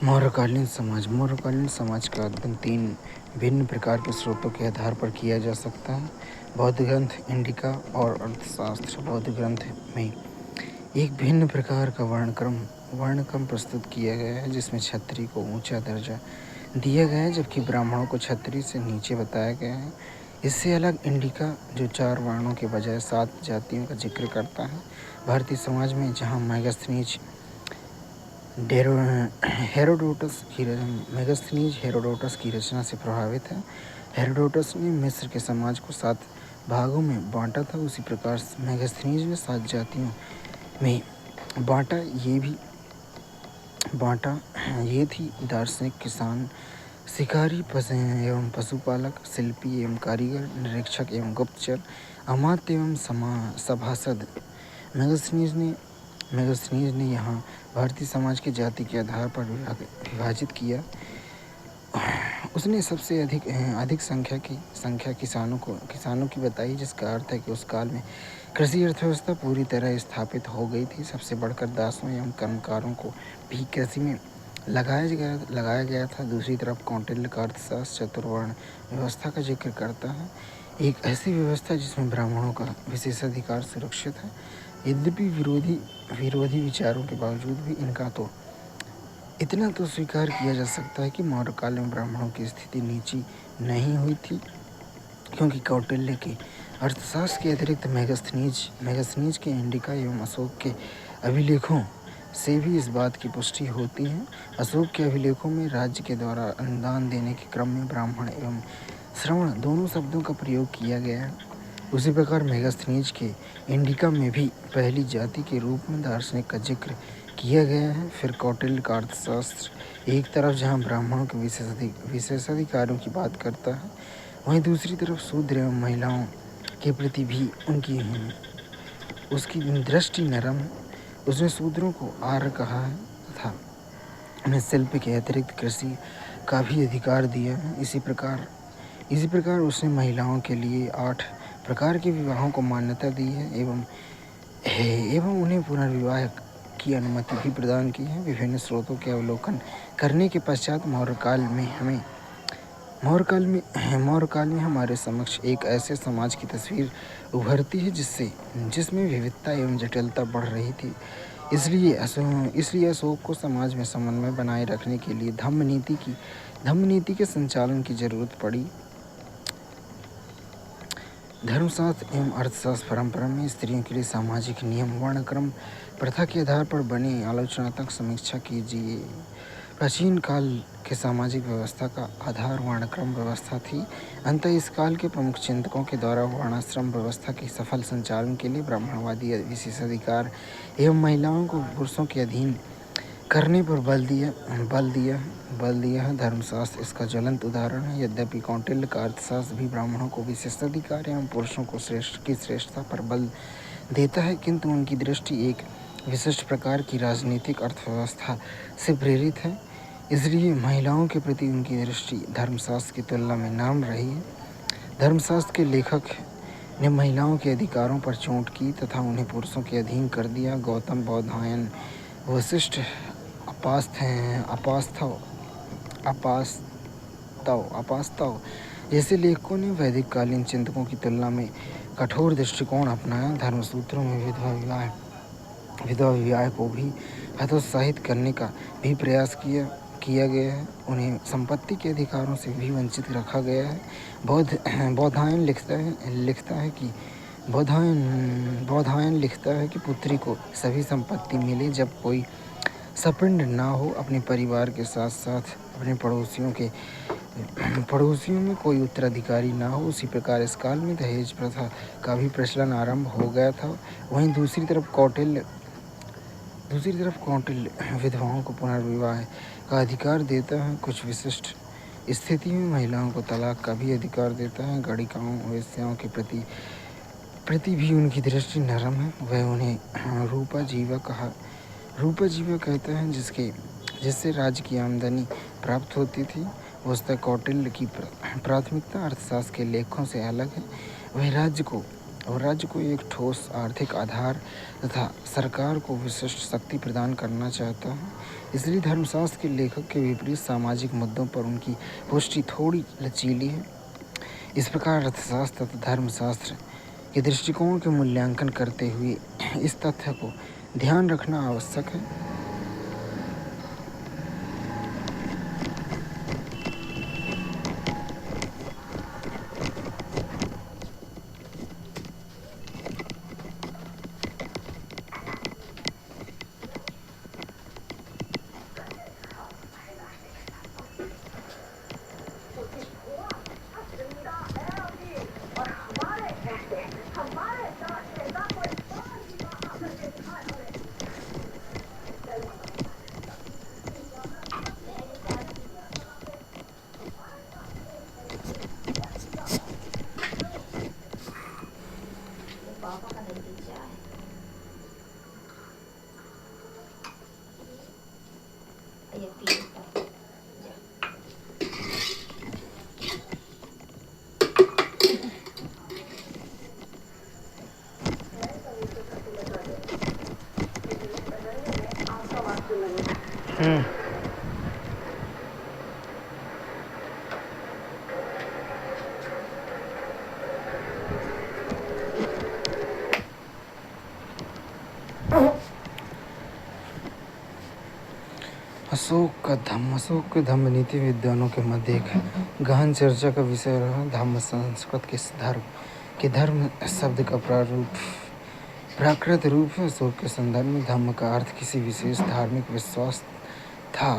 मौर्यकालीन समाज का अध्ययन तीन भिन्न प्रकार के स्रोतों के आधार पर किया जा सकता है। बौद्ध ग्रंथ, इंडिका और अर्थशास्त्र। बौद्ध ग्रंथ में एक भिन्न प्रकार का वर्णक्रम प्रस्तुत किया गया है, जिसमें क्षत्रिय को ऊंचा दर्जा दिया गया है, जबकि ब्राह्मणों को क्षत्रिय से नीचे बताया गया है। इससे अलग इंडिका, जो 4 वर्णों के बजाय 7 जातियों का जिक्र करता है। भारतीय समाज में जहाँ मेगास्थनीज हेरोडोटस की रचना से प्रभावित है। हेरोडोटस ने मिस्र के समाज को 7 भागों में बांटा था, उसी प्रकार मेगास्थनीज ने 7 जातियों में बांटा। ये थी दार्शनिक, किसान, शिकारी एवं पशुपालक, शिल्पी एवं कारीगर, निरीक्षक एवं गुप्तचर, अमात्य एवं सभासद। मेगास्थनीज ने यहाँ भारतीय समाज की जाति के आधार पर विभाजित किया। उसने सबसे अधिक संख्या किसानों की बताई, जिसका अर्थ है कि उस काल में कृषि अर्थव्यवस्था पूरी तरह स्थापित हो गई थी। सबसे बढ़कर दासों एवं कर्मकारों को भी कृषि में लगाया गया था। दूसरी तरफ कौटिल्य का अर्थशास्त्र चतुर्वर्ण व्यवस्था का जिक्र करता है, एक ऐसी व्यवस्था जिसमें ब्राह्मणों का विशेषाधिकार सुरक्षित है। यद्यपि विरोधी विचारों के बावजूद भी इतना तो स्वीकार किया जा सकता है कि मौर्य काल में ब्राह्मणों की स्थिति नीची नहीं हुई थी, क्योंकि कौटिल्य के अर्थशास्त्र के अतिरिक्त मेगास्थनीज के इंडिका एवं अशोक के अभिलेखों से भी इस बात की पुष्टि होती है। अशोक के अभिलेखों में राज्य के द्वारा अनुदान देने के क्रम में ब्राह्मण एवं श्रवण दोनों शब्दों का प्रयोग किया गया है। उसी प्रकार मेगास्थनीज के इंडिका में भी पहली जाति के रूप में दार्शनिक का जिक्र किया गया है। फिर कौटिल्य का अर्थशास्त्र एक तरफ जहाँ ब्राह्मणों के विशेषाधिकारों की बात करता है, वहीं दूसरी तरफ शूद्र एवं महिलाओं के प्रति भी उसकी दृष्टि नरम है। उसने शूद्रों को आर्य कहा है तथा उन्हें शिल्प के अतिरिक्त कृषि का भी अधिकार दिया है। इसी प्रकार उसने महिलाओं के लिए 8 प्रकार के विवाहों को मान्यता दी है एवं उन्हें पुनर्विवाह की अनुमति भी प्रदान की है। विभिन्न स्रोतों के अवलोकन करने के पश्चात मौर्य काल में हमारे समक्ष एक ऐसे समाज की तस्वीर उभरती है जिसमें विविधता एवं जटिलता बढ़ रही थी। इसलिए अशोक को समाज में समन्वय बनाए रखने के लिए धम्म नीति के संचालन की जरूरत पड़ी। धर्मशास्त्र एवं अर्थशास्त्र परंपरा में स्त्रियों के लिए सामाजिक नियम वर्णक्रम प्रथा के आधार पर बने। आलोचनात्मक समीक्षा कीजिए। प्राचीन काल के सामाजिक व्यवस्था का आधार वर्णक्रम व्यवस्था थी। अंततः इस काल के प्रमुख चिंतकों के द्वारा वर्णाश्रम व्यवस्था के सफल संचालन के लिए ब्राह्मणवादी विशेषाधिकार एवं महिलाओं को पुरुषों के अधीन करने पर बल दिया है। धर्मशास्त्र इसका ज्वलंत उदाहरण है। यद्यपि कौटिल्य का अर्थशास्त्र भी ब्राह्मणों को विशेषाधिकार एवं पुरुषों को श्रेष्ठता पर बल देता है, किंतु उनकी दृष्टि एक विशिष्ट प्रकार की राजनीतिक अर्थव्यवस्था से प्रेरित है। इसलिए महिलाओं के प्रति उनकी दृष्टि धर्मशास्त्र की तुलना में नरम रही है। धर्मशास्त्र के लेखक ने महिलाओं के अधिकारों पर चोट की तथा उन्हें पुरुषों के अधीन कर दिया। गौतम, बौधायन, वशिष्ठ, अपास्तव जैसे लेखकों ने वैदिक कालीन चिंतकों की तुलना में कठोर दृष्टिकोण अपनाया। धर्मसूत्रों में विधवा विवाह को भी हतोत्साहित करने का भी प्रयास किया गया है। उन्हें संपत्ति के अधिकारों से भी वंचित रखा गया है। बौधायन लिखता है कि पुत्री को सभी संपत्ति मिले जब कोई सपिंड ना हो, अपने परिवार के साथ साथ अपने पड़ोसियों में कोई उत्तराधिकारी ना हो। उसी प्रकार इस काल में दहेज प्रथा का भी प्रचलन आरंभ हो गया था। वहीं दूसरी तरफ कौटिल्य विधवाओं को पुनर्विवाह का अधिकार देता है। कुछ विशिष्ट स्थिति में महिलाओं को तलाक का भी अधिकार देता है। गणिकाओं, वेश्याओं के प्रति भी उनकी दृष्टि नरम है। वह उन्हें रूपा जीवा कहते हैं, जिससे राज्य की आमदनी प्राप्त होती थी। वस्तुतः कौटिल्य की प्राथमिकता अर्थशास्त्र के लेखों से अलग है। वह राज्य को और राज्य को एक ठोस आर्थिक आधार तथा सरकार को विशिष्ट शक्ति प्रदान करना चाहता है। इसलिए धर्मशास्त्र के लेखक के विपरीत सामाजिक मुद्दों पर उनकी पुष्टि थोड़ी लचीली है। इस प्रकार अर्थशास्त्र तथा धर्मशास्त्र के दृष्टिकोण के मूल्यांकन करते हुए इस तथ्य को ध्यान रखना आवश्यक है अशोक के धम्म नीति विद्वानों के मध्य एक गहन चर्चा का विषय रहा। धम्म संस्कृत के धर्म शब्द का प्राकृत रूप है। अशोक के संदर्भ में धम्म का अर्थ किसी विशेष धार्मिक विश्वास था,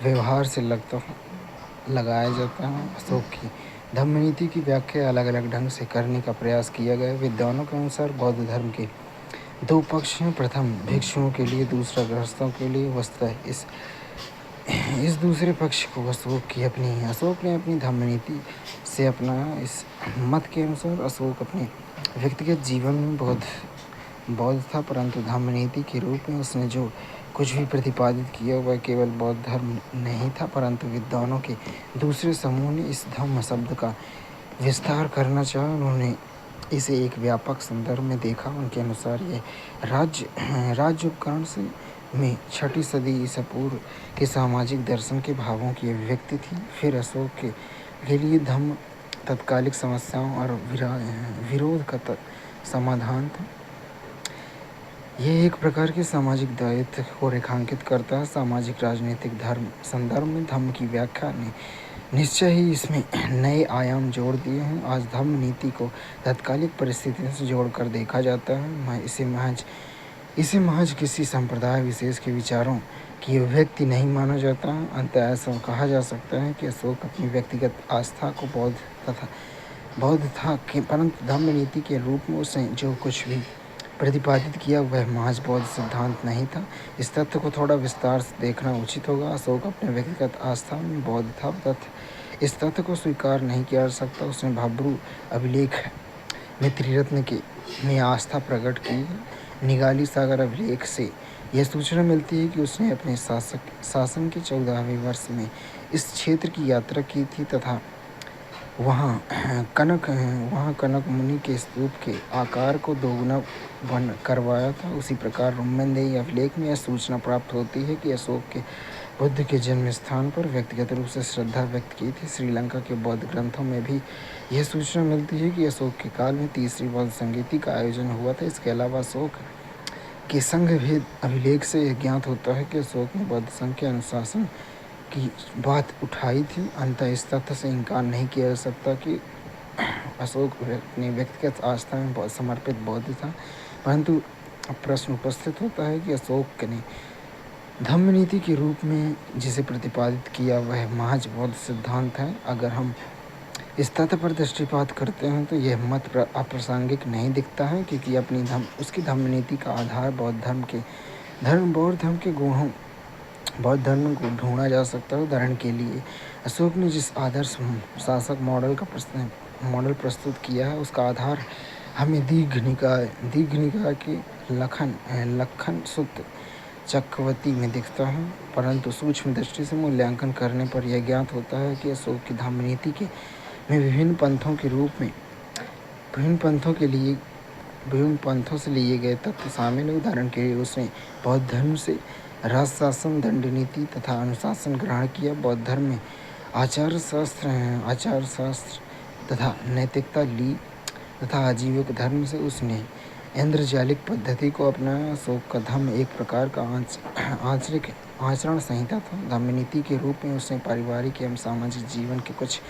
व्यवहार से लगाया जाता है। अशोक की धम्म नीति की व्याख्या अलग अलग ढंग से करने का प्रयास किया गया। विद्वानों के अनुसार बौद्ध धर्म के दो पक्ष हैं, प्रथम भिक्षुओं के लिए, दूसरा गृहस्थों के लिए। वस्तुतः इस दूसरे पक्ष को अशोक ने अपनी धम्म नीति से अपनाया। इस मत के अनुसार अशोक अपने व्यक्तिगत जीवन में बौद्ध था, परंतु धम्म नीति के रूप में उसने जो कुछ भी प्रतिपादित किया वह केवल बौद्ध धर्म नहीं था, परंतु विद्वानों के दूसरे समूह ने इस धम्म शब्द का विस्तार करना चाहा। उन्होंने इसे एक व्यापक संदर्भ में देखा। उनके अनुसार यह राज्य उपकरण में 6वीं सदी ईसा पूर्व के सामाजिक दर्शन के भावों की अभिव्यक्ति थी। फिर अशोक के लिए धम्म तत्कालिक समस्याओं और विरोध का समाधान था। यह एक प्रकार के सामाजिक दायित्व को रेखांकित करता है। सामाजिक राजनीतिक धर्म संदर्भ में धम्म की व्याख्या ने निश्चय ही इसमें नए आयाम जोड़ दिए हैं। आज धम्म नीति को तत्कालिक परिस्थितियों से जोड़कर देखा जाता है। इसे महज किसी संप्रदाय विशेष के विचारों की अभिव्यक्ति नहीं माना जाता है। अंततः ऐसा कहा जा सकता है कि अशोक अपनी व्यक्तिगत आस्था को बौद्ध था, परंतु धम्म नीति के रूप में उसने जो कुछ भी प्रतिपादित किया वह महज बौद्ध सिद्धांत नहीं था। इस तथ्य को थोड़ा विस्तार से देखना उचित होगा। अशोक अपने व्यक्तिगत आस्था में बौद्ध था, इस तथ्य को स्वीकार नहीं किया जा सकता। उसने भाब्रू अभिलेख में त्रिरत्न में आस्था प्रकट की है। निगाली सागर अभिलेख से यह सूचना मिलती है कि उसने अपने शासन के 14वें वर्ष में इस क्षेत्र की यात्रा की थी तथा वहाँ कनक मुनि के स्तूप के आकार को दोगुना करवाया था। उसी प्रकार रुम्मनदेही अभिलेख में यह सूचना प्राप्त होती है कि अशोक के बुद्ध के जन्म स्थान पर व्यक्तिगत रूप से श्रद्धा व्यक्त की थी। श्रीलंका के बौद्ध ग्रंथों में भी यह सूचना मिलती है कि अशोक के काल में तीसरी बौद्ध संगीति का आयोजन हुआ था। इसके अलावा अशोक के संघ भेद अभिलेख से यह ज्ञात होता है कि अशोक ने बौद्ध संघ के अनुशासन की बात उठाई थी। अंततः इस तथ्य से इनकार नहीं किया जा सकता कि अशोक अपनी व्यक्तिगत आस्था में समर्पित बौद्ध था, परंतु प्रश्न उपस्थित होता है कि अशोक ने धम्म नीति के रूप में जिसे प्रतिपादित किया वह महज बौद्ध सिद्धांत है। अगर हम इस तथ्य पर दृष्टिपात करते हैं तो यह मत अप्रासंगिक नहीं दिखता है, क्योंकि उसकी धम्म नीति का आधार बौद्ध धर्म को ढूंढा जा सकता है। उदाहरण के लिए अशोक ने जिस आदर्श शासक मॉडल प्रस्तुत किया है उसका आधार हमें दीर्घ निकाय के लखन सूत्र चक्रवर्ती में दिखता है, परंतु सूक्ष्म दृष्टि से मूल्यांकन करने पर यह ज्ञात होता है कि अशोक की धम्म नीति में विभिन्न पंथों के रूप में विभिन्न पंथों से लिए गए तत्व शामिल हैं। उदाहरण के लिए उसने बौद्ध धर्म से राज शासन, दंड नीति तथा अनुशासन ग्रहण किया। बौद्ध धर्म में आचार शास्त्र तथा नैतिकता ली तथा आजीविक धर्म से उसने इंद्रजालिक पद्धति को अपनाया। अशोक का धम्म एक प्रकार का आंतरिक आचरण संहिता था। धम्म नीति के रूप में उसने पारिवारिक एवं सामाजिक जीवन के कुछ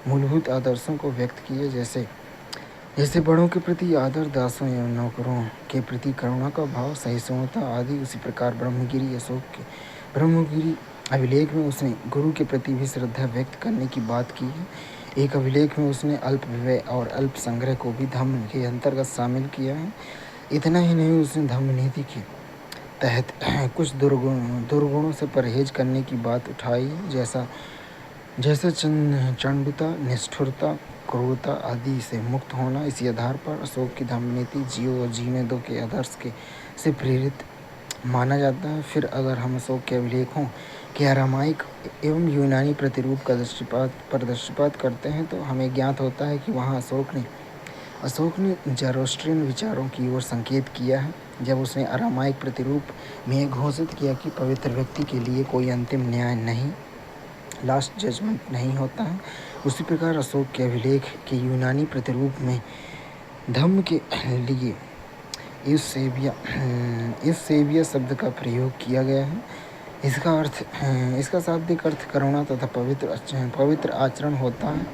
मूलभूत आदर्शों को व्यक्त किए, जैसे बड़ों के प्रति आदर, दासों एवं नौकरों के प्रति करुणा का भाव, सहिष्णुता आदि। उसी प्रकार ब्रह्मगिरी अभिलेख में उसने गुरु के प्रति भी श्रद्धा व्यक्त करने की बात की है। एक अभिलेख में उसने अल्प व्यय और अल्प संग्रह को भी धम्म के अंतर्गत शामिल किया है। इतना ही नहीं, उसने धम्म नीति के तहत कुछ दुर्गुणों से परहेज करने की बात उठाई, जैसे चंडुता, निष्ठुरता, क्रूरता आदि से मुक्त होना। इसी आधार पर अशोक की धम्म नीति जियो और जीने दो के आदर्श से प्रेरित माना जाता है। फिर अगर हम अशोक के अभिलेखों के अरामाइक एवं यूनानी प्रतिरूप का दृष्टिपात करते हैं तो हमें ज्ञात होता है कि वहाँ अशोक ने ज़रोस्ट्रियन विचारों की ओर संकेत किया है। जब उसने अरामाइक प्रतिरूप में घोषित किया कि पवित्र व्यक्ति के लिए कोई अंतिम न्याय नहीं, लास्ट जजमेंट नहीं होता है, उसी प्रकार अशोक के अभिलेख के यूनानी प्रतिरूप में धम्म के लिए यूसेबिया शब्द का प्रयोग किया गया है। इसका शाब्दिक अर्थ करुणा तथा पवित्र आचरण होता है।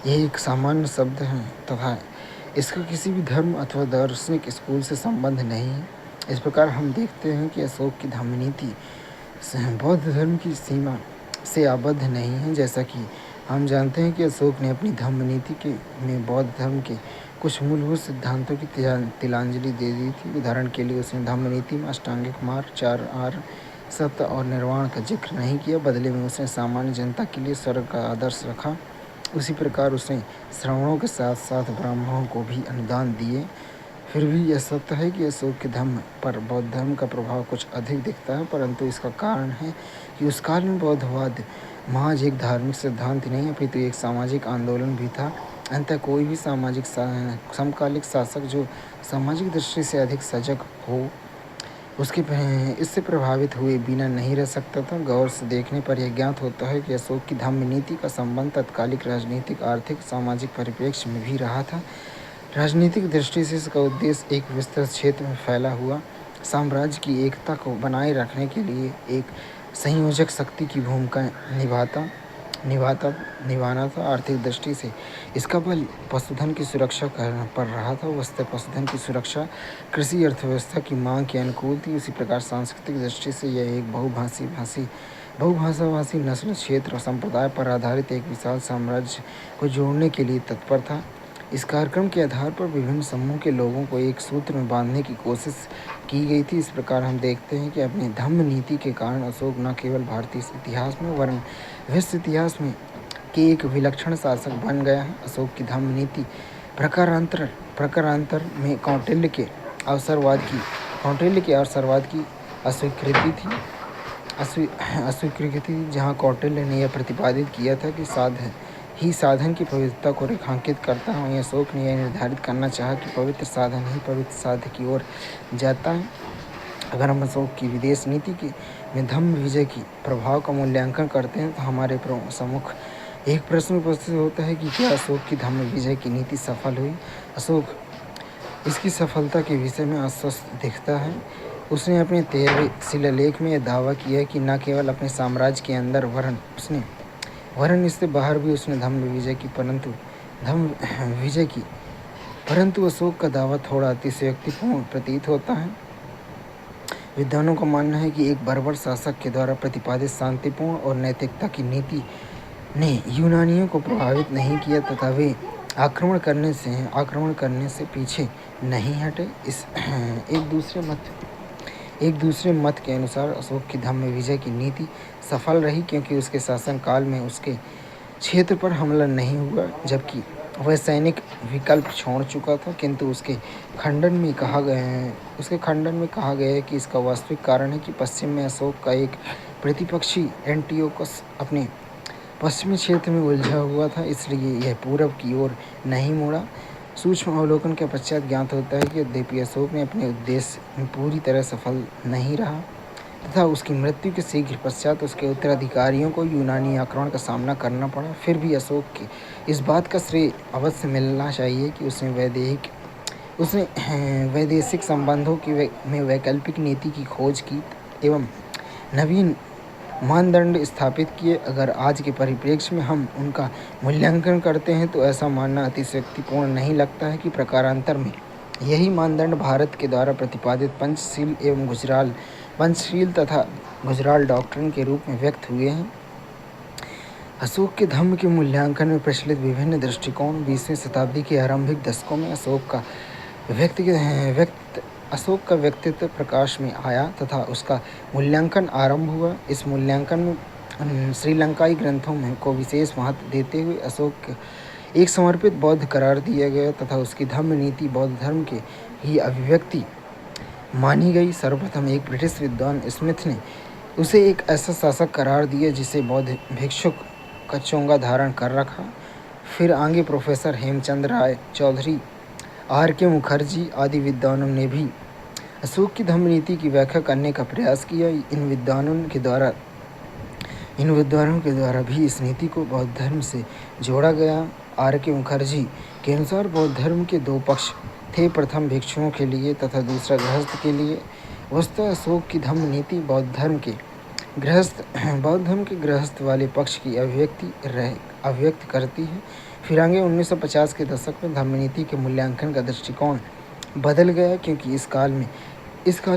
यह एक सामान्य शब्द है तथा इसका किसी भी धर्म अथवा दार्शनिक स्कूल से संबंध नहीं है। इस प्रकार हम देखते हैं कि अशोक की धम्म नीति बौद्ध धर्म की सीमा से आबद्ध नहीं है। जैसा कि हम जानते हैं कि अशोक ने अपनी धम्म नीति में बौद्ध धर्म के कुछ मूलभूत सिद्धांतों की तिलांजलि दे दी थी। उदाहरण के लिए उसने धम्म नीति में अष्टांगिक मार्ग, 4 आर्य सत्य और निर्वाण का जिक्र नहीं किया। बदले में उसने सामान्य जनता के लिए स्वर्ग का आदर्श रखा। उसी प्रकार उसने श्रवणों के साथ साथ ब्राह्मणों को भी अनुदान दिए। फिर भी यह सत्य है कि अशोक के धम्म पर बौद्ध धर्म का प्रभाव कुछ अधिक दिखता है, परंतु इसका कारण है कि उस काल में बौद्धवाद महज एक धार्मिक सिद्धांत नहीं अपितु एक सामाजिक आंदोलन भी था। अंततः कोई भी समकालिक शासक जो सामाजिक दृष्टि से अधिक सजग हो इससे प्रभावित हुए बिना नहीं रह सकता था। गौर से देखने पर यह ज्ञात होता है कि अशोक की धम्म नीति का संबंध तत्कालिक राजनीतिक, आर्थिक, सामाजिक परिप्रेक्ष्य में भी रहा था। राजनीतिक दृष्टि से इसका उद्देश्य एक विस्तृत क्षेत्र में फैला हुआ साम्राज्य की एकता को बनाए रखने के लिए एक संयोजक शक्ति की भूमिका निभाना था। आर्थिक दृष्टि से इसका बल पशुधन की सुरक्षा पर रहा था। वस्तुतः पशुधन की सुरक्षा कृषि अर्थव्यवस्था की मांग के अनुकूल थी। उसी प्रकार सांस्कृतिक दृष्टि से यह एक बहुभाषाभाषी नस्ल, क्षेत्र और संप्रदाय पर आधारित एक विशाल साम्राज्य को जोड़ने के लिए तत्पर था। इस कार्यक्रम के आधार पर विभिन्न समूह के लोगों को एक सूत्र में बांधने की कोशिश की गई थी। इस प्रकार हम देखते हैं कि अपनी धम्म नीति के कारण अशोक न केवल भारतीय इतिहास में वरन विश्व इतिहास में के एक विलक्षण शासक बन गया है। अशोक की धम्म नीति प्रकारांतर में कौटिल्य के अवसरवाद की अस्वीकृति थी, जहाँ कौटिल्य ने यह प्रतिपादित किया था कि साधन की पवित्रता को रेखांकित करता है। वहीं अशोक ने यह निर्धारित करना चाहा कि पवित्र साधन ही पवित्र साध्य की ओर जाता है। अगर हम अशोक की विदेश नीति में धम्म विजय की प्रभाव का मूल्यांकन करते हैं तो हमारे सम्मुख एक प्रश्न उपस्थित होता है कि क्या अशोक की धम्म विजय की नीति सफल हुई। अशोक इसकी सफलता के विषय में आश्वस्त दिखता है। उसने अपने 13वें शिलालेख में यह दावा किया कि न केवल अपने साम्राज्य के अंदर वरन इससे बाहर भी उसने धम्म विजय की, परंतु अशोक का दावा थोड़ा अतिशयोक्तिपूर्ण प्रतीत होता है। विद्वानों का मानना है कि एक बर्बर शासक के द्वारा प्रतिपादित शांतिपूर्ण और नैतिकता की नीति ने यूनानियों को प्रभावित नहीं किया तथा वे आक्रमण करने से पीछे नहीं हटे। एक दूसरे मत के अनुसार अशोक की धम्म विजय की नीति सफल रही क्योंकि उसके शासन काल में उसके क्षेत्र पर हमला नहीं हुआ, जबकि वह सैनिक विकल्प छोड़ चुका था। किंतु उसके खंडन में कहा गया है कि इसका वास्तविक कारण है कि पश्चिम में अशोक का एक प्रतिपक्षी एंटियोकस अपने पश्चिमी क्षेत्र में उलझा हुआ था, इसलिए यह पूरब की ओर नहीं मुड़ा। सूक्ष्म अवलोकन के पश्चात ज्ञात होता है कि यद्यपि अशोक ने अपने उद्देश्य में पूरी तरह सफल नहीं रहा तथा उसकी मृत्यु के शीघ्र पश्चात उसके उत्तराधिकारियों को यूनानी आक्रमण का सामना करना पड़ा, फिर भी अशोक के इस बात का श्रेय अवश्य मिलना चाहिए कि उसने वैदेशिक संबंधों में वैकल्पिक नीति की खोज की एवं नवीन मानदंड स्थापित किए। अगर आज के परिप्रेक्ष्य में हम उनका मूल्यांकन करते हैं तो ऐसा मानना अतिशयोक्तिपूर्ण नहीं लगता है कि प्रकारांतर में यही मानदंड भारत के द्वारा प्रतिपादित पंचशील तथा गुजराल डॉक्ट्रिन के रूप में व्यक्त हुए हैं। अशोक के धम्म के मूल्यांकन में प्रचलित विभिन्न दृष्टिकोण 20वीं शताब्दी के आरंभिक दशकों में अशोक का व्यक्तित्व प्रकाश में आया तथा उसका मूल्यांकन आरंभ हुआ। इस मूल्यांकन में श्रीलंकाई ग्रंथों में को विशेष महत्व देते हुए अशोक एक समर्पित बौद्ध करार दिया गया तथा उसकी धम्म नीति बौद्ध धर्म के ही अभिव्यक्ति मानी गई। सर्वप्रथम एक ब्रिटिश विद्वान स्मिथ ने उसे एक ऐसा शासक करार दिया जिसे बौद्ध भिक्षुक का चोंगा धारण कर रखा। फिर आगे प्रोफेसर हेमचंद्र राय चौधरी, R.K. मुखर्जी आदि विद्वानों ने भी अशोक की धम्म नीति की व्याख्या करने का प्रयास किया। इन विद्वानों के द्वारा भी इस नीति को बौद्ध धर्म से जोड़ा गया। R.K. मुखर्जी के अनुसार बौद्ध धर्म के दो पक्ष थे, प्रथम भिक्षुओं के लिए तथा दूसरा गृहस्थ के लिए। वस्तुतः अशोक की धम्म नीति बौद्ध धर्म के गृहस्थ वाले पक्ष की अभिव्यक्त करती है। फिर आगे 1950 के दशक में धम्म नीति के मूल्यांकन का दृष्टिकोण बदल गया, क्योंकि इस काल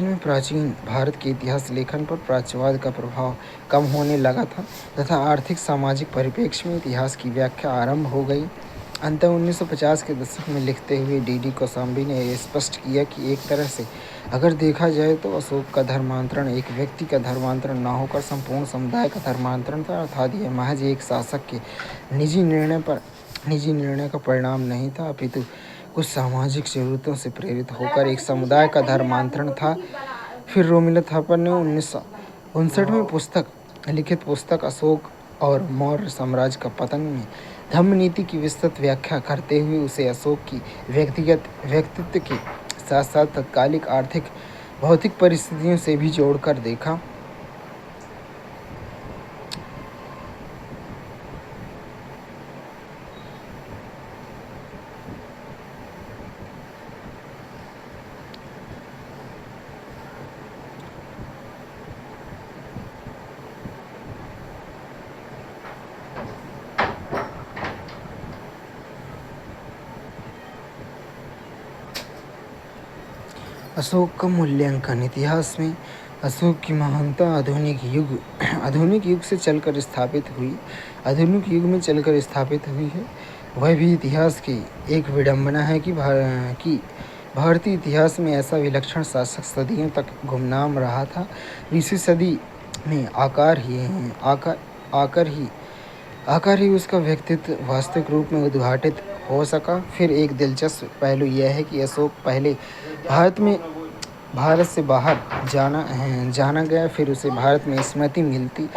में प्राचीन भारत के इतिहास लेखन पर प्राच्यवाद का प्रभाव कम होने लगा था तथा आर्थिक सामाजिक परिप्रेक्ष्य में इतिहास की व्याख्या आरंभ हो गई। अंततः 1950 के दशक में लिखते हुए D.D. कोशाम्बी ने यह स्पष्ट किया कि एक तरह से अगर देखा जाए तो अशोक का धर्मांतरण एक व्यक्ति का धर्मांतरण न होकर संपूर्ण समुदाय का धर्मांतरण था, अर्थात यह महज एक शासक के निजी निर्णय का परिणाम नहीं था, अपितु कुछ सामाजिक जरूरतों से प्रेरित होकर एक समुदाय का धर्मांतरण था। फिर रोमिला थापर ने 1959 में लिखित पुस्तक अशोक और मौर्य साम्राज्य का पतन में धम्म नीति की विस्तृत व्याख्या करते हुए उसे अशोक की व्यक्तित्व के साथ साथ तत्कालिक आर्थिक भौतिक परिस्थितियों से भी जोड़कर देखा। अशोक का मूल्यांकन। इतिहास में अशोक की महानता आधुनिक युग से चलकर स्थापित हुई है। वह भी इतिहास की एक विडंबना है कि भारतीय इतिहास में ऐसा विलक्षण शासक सदियों तक गुमनाम रहा था। 20वीं सदी में आकर ही उसका व्यक्तित्व वास्तविक रूप में उद्घाटित हो सका। फिर एक दिलचस्प पहलू यह है कि अशोक पहले भारत से बाहर जाना गया, फिर उसे भारत में स्मृति मिली।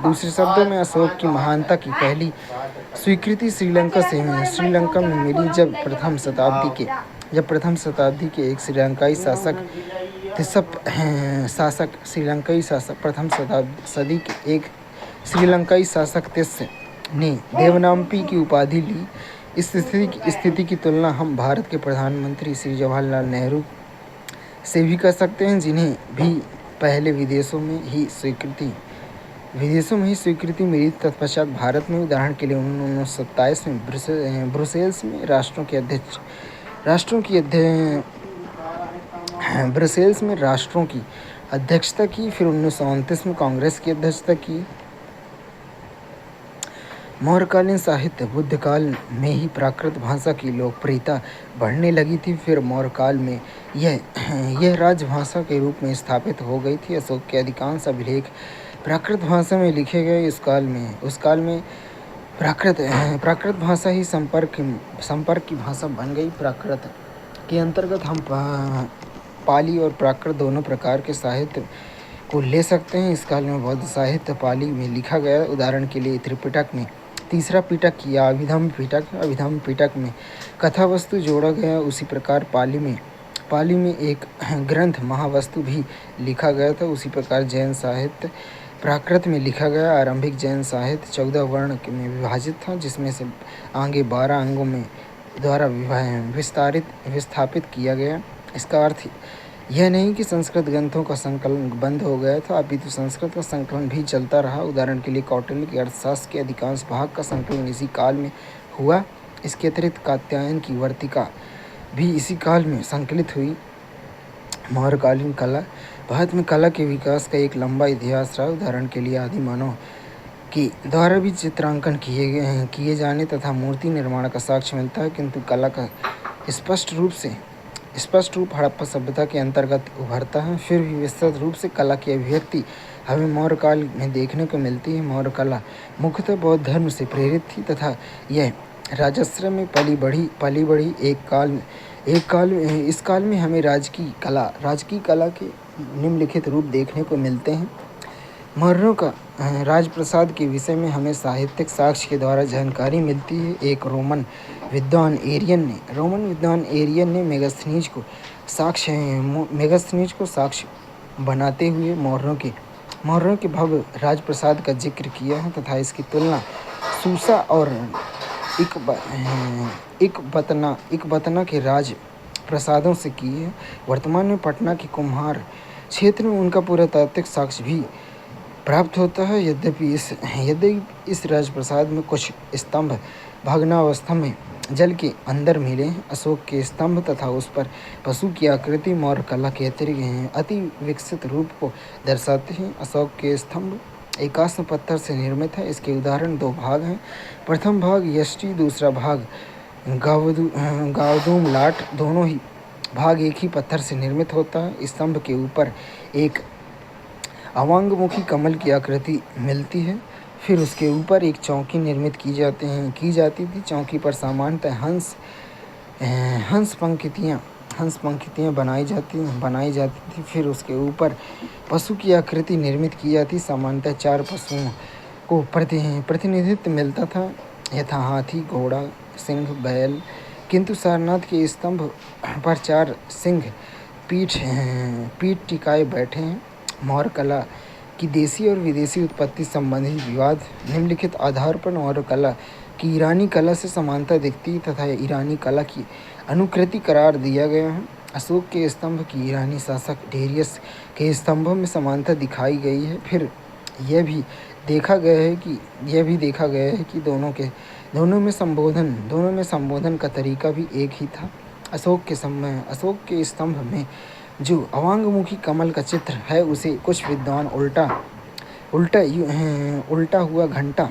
दूसरे शब्दों में अशोक की महानता की पहली स्वीकृति श्रीलंका में मिली, जब प्रथम शताब्दी के एक श्रीलंकाई शासक तिस्स ने देवनाम्पी की उपाधि ली। इस स्थिति की तुलना हम भारत के प्रधानमंत्री श्री जवाहरलाल नेहरू से भी कर सकते हैं, जिन्हें भी पहले विदेशों में ही स्वीकृति मिली। तत्पश्चात भारत में उदाहरण के लिए 1927 में ब्रुसेल्स में राष्ट्रों की अध्यक्षता की। फिर 1929 में कांग्रेस की अध्यक्षता की। मौर्यकालीन साहित्य बुद्ध काल में ही प्राकृत भाषा की लोकप्रियता बढ़ने लगी थी। फिर मौर्य काल में यह राजभाषा के रूप में स्थापित हो गई थी। अशोक के अधिकांश अभिलेख प्राकृत भाषा में लिखे गए। उस काल में प्राकृत भाषा ही संपर्क की भाषा बन गई। प्राकृत के अंतर्गत हम पाली और प्राकृत दोनों प्रकार के साहित्य को ले सकते हैं। इस काल में बौद्ध साहित्य पाली में लिखा गया। उदाहरण के लिए त्रिपिटक में तीसरा पिटक किया, अभिधम्म पिटक। अभिधम्म पिटक में कथा वस्तु जोड़ा गया। उसी प्रकार पाली में एक ग्रंथ महावस्तु भी लिखा गया था। उसी प्रकार जैन साहित्य प्राकृत में लिखा गया। आरंभिक जैन साहित्य 14 वर्ण में विभाजित था, जिसमें से आगे 12 अंगों में द्वारा विस्थापित किया गया। इसका अर्थ यह नहीं कि संस्कृत ग्रंथों का संकलन बंद हो गया था, अपितु संस्कृत का संकलन भी चलता रहा। उदाहरण के लिए कौटिल्य के अर्थशास्त्र के अधिकांश भाग का संकलन इसी काल में हुआ। इसके अतिरिक्त कात्यायन की वर्तिका भी इसी काल में संकलित हुई। मौर्यकालीन कला भारत में कला के विकास का एक लंबा इतिहास रहा। उदाहरण के लिए आदि मानव के द्वारा भी चित्रांकन किए जाने तथा मूर्ति निर्माण का साक्ष्य मिलता है, किंतु कला का स्पष्ट रूप हड़प्पा सभ्यता के अंतर्गत उभरता है। फिर भी विस्तृत रूप से कला की अभिव्यक्ति हमें मौर्य काल में देखने को मिलती है। मौर्य कला मुख्यतः बौद्ध धर्म से प्रेरित थी तथा यह राजस्व में पली बढ़ी। इस काल में हमें राजकीय कला के निम्नलिखित रूप देखने को मिलते हैं। मौर्यों का राजप्रसाद के विषय में हमें साहित्यिक साक्ष्य के द्वारा जानकारी मिलती है। एक रोमन विद्वान एरियन ने मेगास्थनीज को साक्ष्य बनाते हुए मौर्यों के भव्य राजप्रसाद का जिक्र किया है तथा इसकी तुलना सूसा और इकबतना के राज प्रसादों से की है। वर्तमान में पटना के कुम्हार क्षेत्र में उनका पुरातात्विक साक्ष्य भी प्राप्त होता है। यद्यपि इस राजप्रसाद में कुछ स्तंभ भग्नावस्था में जल के अंदर मिले हैं। अशोक के स्तंभ तथा उस पर पशु की आकृति मौर्य कला के अति विकसित रूप को दर्शाते हैं। अशोक के स्तंभ एकाश्म पत्थर से निर्मित है। इसके उदाहरण 2 भाग हैं। प्रथम भाग यष्टि, दूसरा भाग गावदूम लाट। दोनों ही भाग एक ही पत्थर से निर्मित होता है। स्तंभ के ऊपर एक अवांगमुखी कमल की आकृति मिलती है। फिर उसके ऊपर एक चौकी निर्मित की जाती थी। चौकी पर सामान्यतः हंस पंक्तियाँ बनाई जाती थी। फिर उसके ऊपर पशु की आकृति निर्मित की जाती। सामान्यतः 4 पशुओं को प्रतिनिधित्व मिलता था, यथा हाथी, घोड़ा, सिंह, बैल। किंतु सारनाथ के स्तंभ पर 4 सिंह पीठ टिकाए बैठे हैं। मौर्य कला की देसी और विदेशी उत्पत्ति संबंधी विवाद निम्नलिखित आधार पर मौर्य कला की ईरानी कला से समानता दिखती तथा ईरानी कला की अनुकृति करार दिया गया है। अशोक के स्तंभ की ईरानी शासक डेरियस के स्तंभों में समानता दिखाई गई है। फिर यह भी देखा गया है कि दोनों में संबोधन का तरीका भी एक ही था। अशोक के स्तंभ में जो अवांगमुखी कमल का चित्र है उसे कुछ विद्वान उल्टा हुआ घंटा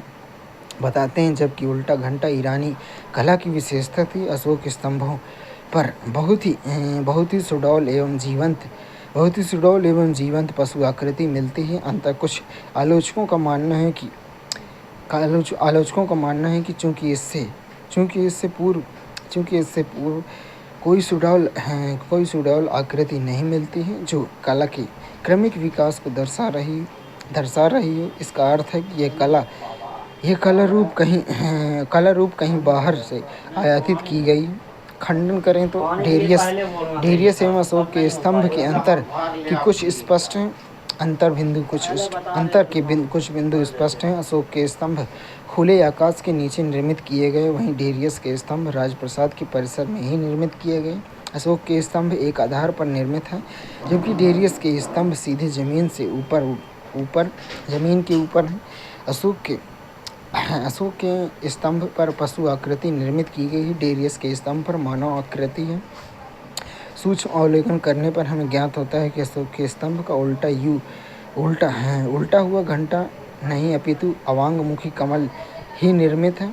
बताते हैं, जबकि उल्टा घंटा ईरानी कला की विशेषता थी। अशोक स्तंभों पर बहुत ही सुडौल एवं जीवंत पशु आकृति मिलती है। अंतर कुछ आलोचकों का मानना है कि चूंकि इससे पूर्व कोई सुडौल आकृति नहीं मिलती है जो कला के क्रमिक विकास को दर्शा रही हो। इसका अर्थ है कि यह कला रूप कहीं बाहर से आयातित की गई। खंडन करें तो डेरियस एवं अशोक के स्तंभ के अंतर की कुछ स्पष्ट हैं। कुछ बिंदु स्पष्ट हैं। अशोक के स्तंभ खुले आकाश के नीचे निर्मित किए गए, वहीं डेरियस के स्तंभ राजप्रसाद के परिसर में ही निर्मित किए गए। अशोक के स्तंभ एक आधार पर निर्मित हैं, जबकि डेरियस के स्तंभ सीधे जमीन के ऊपर हैं। अशोक के स्तंभ पर पशु आकृति निर्मित की गई है, डेरियस के स्तंभ पर मानव आकृति है। सूक्ष्म अवलोकन करने पर हमें ज्ञात होता है कि अशोक के स्तंभ का उल्टा हुआ घंटा नहीं अपितु अवांगमुखी कमल ही निर्मित है।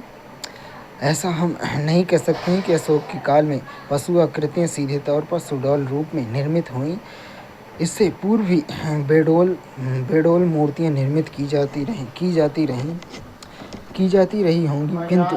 ऐसा हम नहीं कह सकते हैं कि अशोक के काल में पशु आकृतियाँ सीधे तौर पर सुडौल रूप में निर्मित हुईं। इससे पूर्व भी बेडोल मूर्तियाँ निर्मित की जाती रही होंगी, किंतु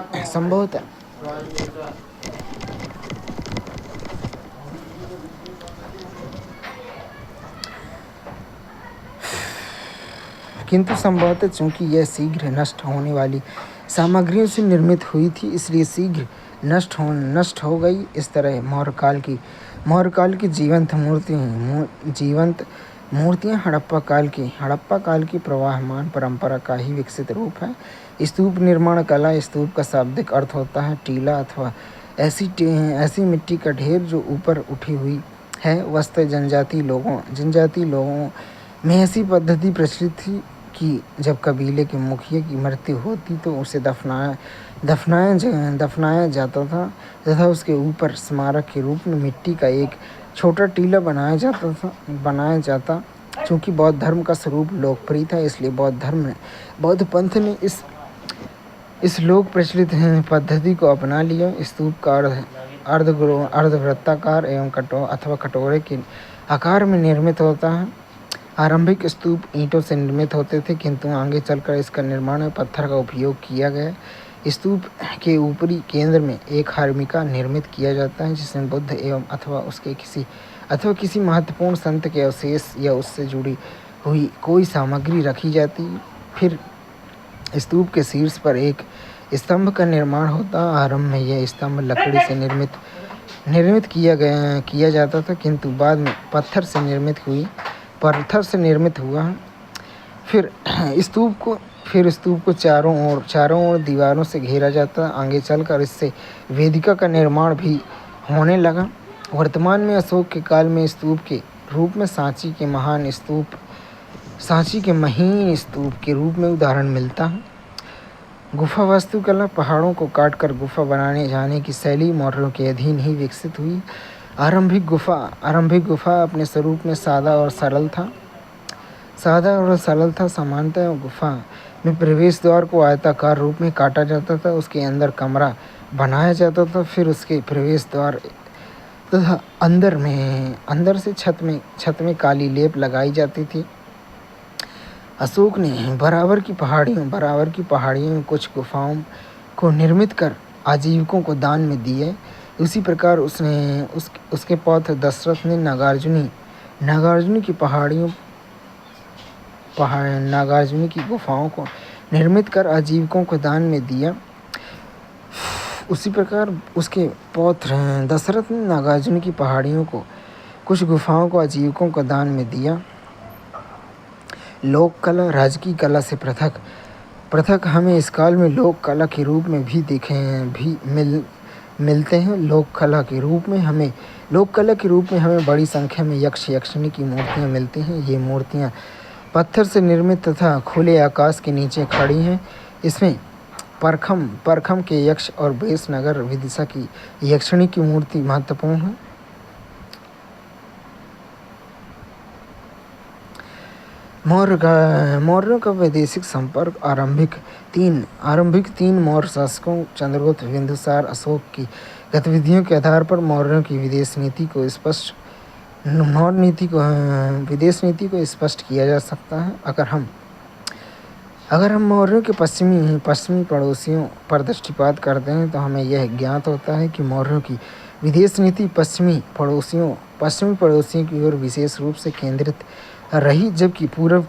संभवतः चूंकि यह शीघ्र नष्ट होने वाली सामग्रियों से निर्मित हुई थी, इसलिए शीघ्र नष्ट हो गई। इस तरह मौर्य काल की जीवंत मूर्तियाँ हड़प्पा काल की प्रवाहमान परंपरा का ही विकसित रूप है। स्तूप निर्माण कला। स्तूप का शाब्दिक अर्थ होता है टीला अथवा ऐसी मिट्टी का ढेर जो ऊपर उठी हुई है। वस्तुतः जनजाति लोगों में ऐसी पद्धति प्रचलित थी कि जब कबीले के मुखिया की मृत्यु होती तो उसे दफनाया जाता था तथा उसके ऊपर स्मारक के रूप में मिट्टी का एक छोटा टीला बनाया जाता। चूँकि बौद्ध धर्म का स्वरूप लोकप्रिय था, इसलिए बौद्ध पंथ ने इस लोक प्रचलित पद्धति को अपना लिया। स्तूप का अर्धवृत्ताकार एवं कटोरे के आकार में निर्मित होता है। आरंभिक स्तूप ईंटों से निर्मित होते थे, किंतु आगे चलकर इसका निर्माण में पत्थर का उपयोग किया गया। स्तूप के ऊपरी केंद्र में एक हर्मिका निर्मित किया जाता है, जिसमें बुद्ध एवं अथवा किसी महत्वपूर्ण संत के अवशेष या उससे जुड़ी हुई कोई सामग्री रखी जाती। फिर स्तूप के शीर्ष पर एक स्तंभ का निर्माण होता। आरंभ में यह स्तंभ लकड़ी से निर्मित किया जाता था, किंतु बाद में पत्थर से निर्मित हुआ। फिर स्तूप को चारों ओर दीवारों से घेरा जाता। आगे चलकर इससे वेदिका का निर्माण भी होने लगा। वर्तमान में अशोक के काल में स्तूप के रूप में सांची के महीन स्तूप के रूप में उदाहरण मिलता है। गुफा वास्तुकला। पहाड़ों को काटकर गुफा बनाने जाने की शैली मौर्यों के अधीन ही विकसित हुई। आरंभिक गुफा अपने स्वरूप में सादा और सरल था। सामान्यतः गुफा में प्रवेश द्वार को आयताकार रूप में काटा जाता था, उसके अंदर कमरा बनाया जाता था। फिर उसके प्रवेश द्वार तथा अंदर से छत में काली लेप लगाई जाती थी। अशोक ने बराबर की पहाड़ियों में कुछ गुफाओं को निर्मित कर आजीविकों को दान में दिए। उसी प्रकार उसके पौत्र दशरथ ने नागार्जुनी की गुफाओं को निर्मित कर आजीविकों को दान में दिया। उसी प्रकार उसके पौत्र दशरथ ने नागार्जुनी की पहाड़ियों को कुछ गुफाओं को आजीविकों को दान में दिया। लोक कला। राजकीय कला से पृथक हमें इस काल में लोक कला के रूप में मिलते हैं। लोक कला के रूप में हमें बड़ी संख्या में यक्षिणी की मूर्तियाँ मिलती हैं। ये मूर्तियाँ पत्थर से निर्मित तथा खुले आकाश के नीचे खड़ी हैं। इसमें परखम के यक्ष और बेसनगर विदिशा की यक्षिणी की मूर्ति महत्वपूर्ण है। मौर्यों का वैदेशिक संपर्क। आरंभिक तीन मौर्य शासकों चंद्रगुप्त, बिंदुसार, अशोक की गतिविधियों के आधार पर मौर्यों की विदेश नीति को स्पष्ट किया जा सकता है। अगर हम मौर्यों के पश्चिमी पड़ोसियों पर दृष्टिपात करते हैं तो हमें यह ज्ञात होता है कि मौर्यों की विदेश नीति पश्चिमी पड़ोसियों की ओर विशेष रूप से केंद्रित रही, जबकि पूर्व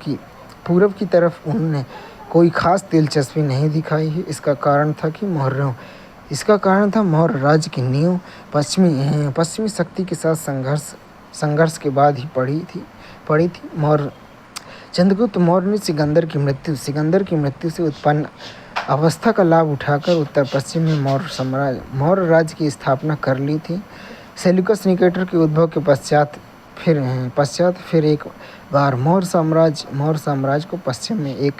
की तरफ उन्होंने कोई खास दिलचस्पी नहीं दिखाई है। इसका कारण था मौर्य राज्य की नींव पश्चिमी शक्ति के साथ संघर्ष के बाद ही पड़ी थी। चंद्रगुप्त मौर्य ने सिकंदर की मृत्यु से उत्पन्न अवस्था का लाभ उठाकर उत्तर पश्चिम में मौर्य राज्य की स्थापना कर ली थी। सेल्यूकस निकेटर के उद्भव के पश्चात फिर एक बार मौर्य साम्राज्य को पश्चिम में एक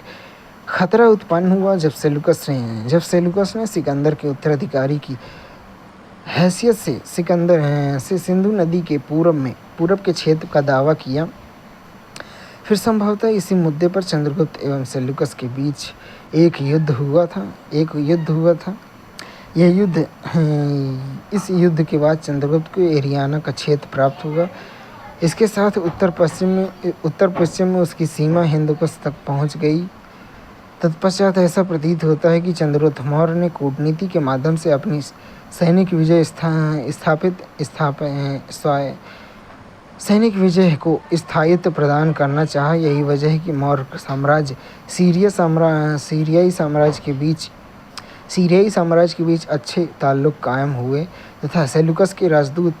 खतरा उत्पन्न हुआ, जब सेल्यूकस ने सिकंदर के उत्तराधिकारी की हैसियत से सिंधु नदी के पूरब के क्षेत्र का दावा किया। फिर संभवतः इसी मुद्दे पर चंद्रगुप्त एवं सेल्यूकस के बीच एक युद्ध हुआ था। इस युद्ध के बाद चंद्रगुप्त को एरियाना का क्षेत्र प्राप्त हुआ। इसके साथ उत्तर पश्चिम में उसकी सीमा हिंदुकुश तक पहुंच गई। तत्पश्चात ऐसा प्रतीत होता है कि चंद्रगुप्त मौर्य ने कूटनीति के माध्यम से अपनी सैनिक विजय को स्थायित्व प्रदान करना चाहा। यही वजह है कि मौर्य साम्राज्य सीरियाई साम्राज्य के बीच सीरियाई साम्राज्य के बीच अच्छे ताल्लुक कायम हुए तथा सेल्यूकस के राजदूत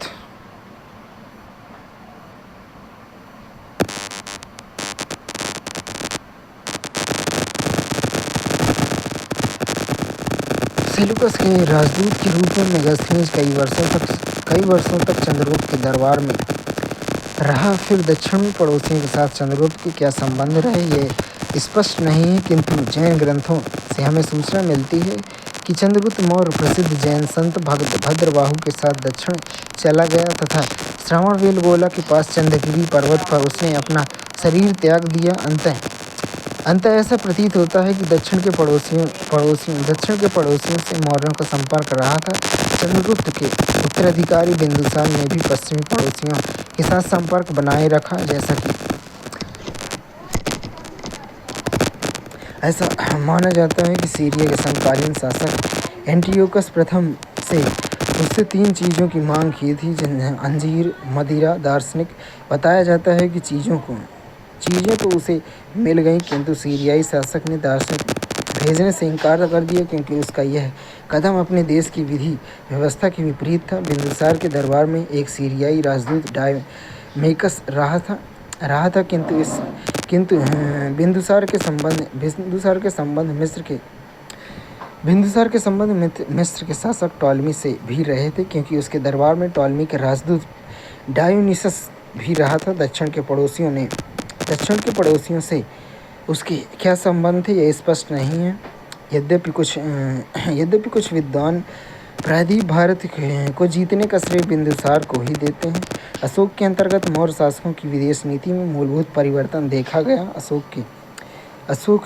सेल्यूकस के राजदूत के रूप में मेगास्थनीज कई वर्षों तक चंद्रगुप्त के दरबार में रहा। फिर दक्षिण में पड़ोसियों के साथ चंद्रगुप्त के क्या संबंध रहे ये स्पष्ट नहीं है, किंतु जैन ग्रंथों से हमें सूचना मिलती है कि चंद्रगुप्त मौर्य प्रसिद्ध जैन संत भद्रबाहु के साथ दक्षिण चला गया तथा श्रवणबेलगोला के पास चंद्रगिरी पर्वत पर उसने अपना शरीर त्याग दिया। अंततः ऐसा प्रतीत होता है कि दक्षिण के पड़ोसियों से मौर्यों का संपर्क रहा था। चंद्रगुप्त के उत्तराधिकारी बिंदुसार ने भी पश्चिमी पड़ोसियों के साथ संपर्क बनाए रखा। ऐसा माना जाता है कि सीरिया के समकालीन शासक एंटियोकस प्रथम से उससे 3 चीज़ों की मांग की थी, जिन्हें अंजीर, मदिरा, दार्शनिक। बताया जाता है कि चीज़ें तो उसे मिल गईं, किंतु सीरियाई शासक ने दार्शनिक भेजने से इनकार कर दिया, क्योंकि उसका यह कदम अपने देश की विधि व्यवस्था के विपरीत था। बिंदुसार के दरबार में एक सीरियाई राजदूत डायमेकस रहा था, किंतु बिंदुसार के संबंध मिस्र के शासक टॉलमी से भी रहे थे, क्योंकि उसके दरबार में टॉलमी के राजदूत डायोनिसस भी रहा था। दक्षिण के पड़ोसियों से उसके क्या संबंध थे यह स्पष्ट नहीं है। यद्यपि कुछ विद्वान प्रायद्वीप भारत को जीतने का श्रेय बिंदुसार को ही देते हैं। अशोक के अंतर्गत मौर्य शासकों की विदेश नीति में मूलभूत परिवर्तन देखा गया। अशोक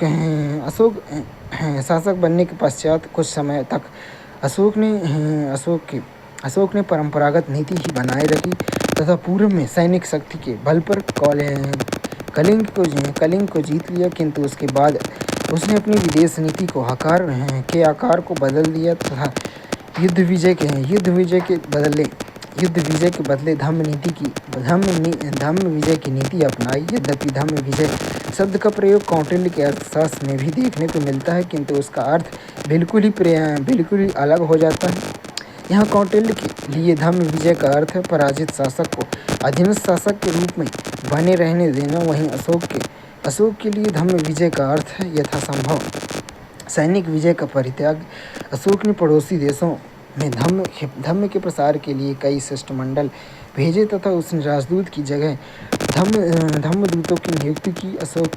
शासक बनने के पश्चात कुछ समय तक अशोक ने परंपरागत नीति ही बनाए रखी तथा पूर्व में सैनिक शक्ति के बल पर कलिंग को जीत लिया, किंतु उसके बाद उसने अपनी विदेश नीति को आकार को बदल दिया तथा युद्ध विजय के बदले धम्म विजय की नीति अपनाई। यद्यपि धम्म विजय शब्द का प्रयोग कौटिल्य के अर्थशास्त्र में भी देखने को मिलता है, किंतु उसका अर्थ बिल्कुल ही अलग हो जाता है। यहाँ कौटिल्य के लिए धम्म विजय का अर्थ है पराजित शासक को अधीनस्थ शासक के रूप में बने रहने देना। वहीं अशोक के लिए धम्म विजय का अर्थ है यथासंभव सैनिक विजय का परित्याग। अशोक ने पड़ोसी देशों में धम्म के प्रसार के लिए कई शिष्टमंडल भेजे तथा उसने राजदूत की जगह धम्मदूतों की नियुक्ति की। अशोक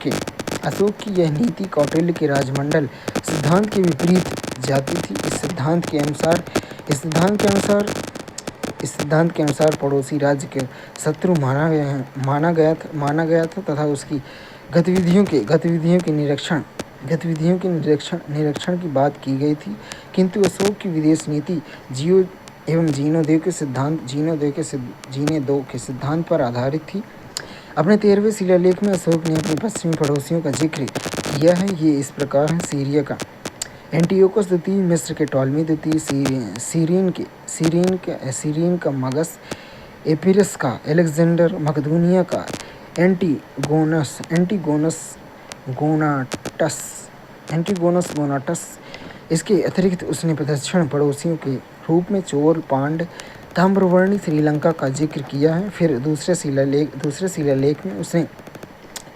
की यह नीति कौटिल्य के राजमंडल सिद्धांत के विपरीत जाती थी। इस सिद्धांत के अनुसार पड़ोसी राज्य के शत्रु माना गया था तथा उसकी गतिविधियों के निरीक्षण की बात की गई थी, किंतु अशोक की विदेश नीति जीनोदो के सिद्धांत पर आधारित थी। अपने 13वें शिलालेख में अशोक ने अपने पश्चिमी पड़ोसियों का जिक्र किया है। ये इस प्रकार है: सीरिया का एंटियोकस द्वितीय, मिस्र के टॉलमी द्वितीय, सीरीन का मगस, एपिरस का अलेक्जेंडर, मकदूनिया का एंटीगोनस गोनाटस। इसके अतिरिक्त उसने दक्षिण पड़ोसियों के रूप में चोल, पांड, ताम्रवर्णी श्रीलंका का जिक्र किया है। फिर दूसरे शिलालेख में उसने